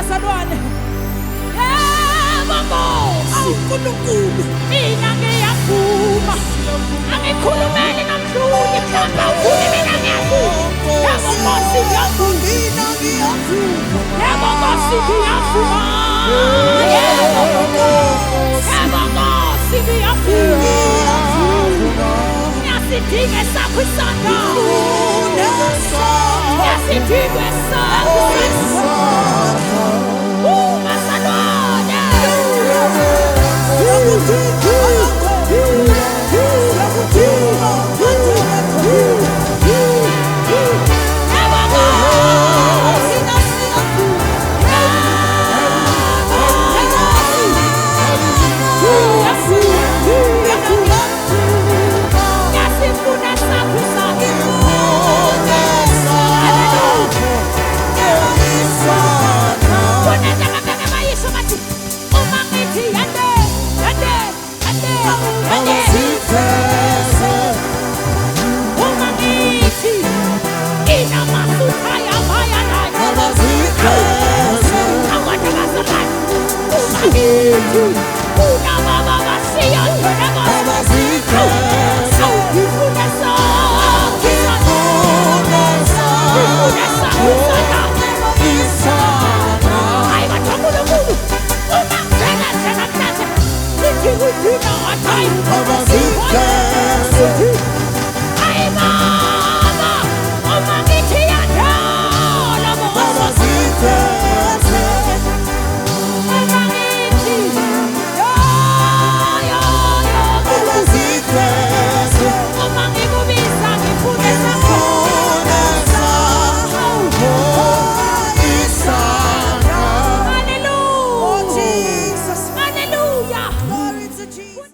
bazalwane. Awunkulunkulu mina ngiyavuma angikhulumeli nomdluli mhlawumbe awuvumi mina ngiyavuma yebo Nkosi ngiyavuma mina ngiyavuma yebo Nkosi ngiyavuma yebo Nkosi ngiyavuma ngiyasidinga esakho isandla ngiyasidinga esakho isandla bazalwane Una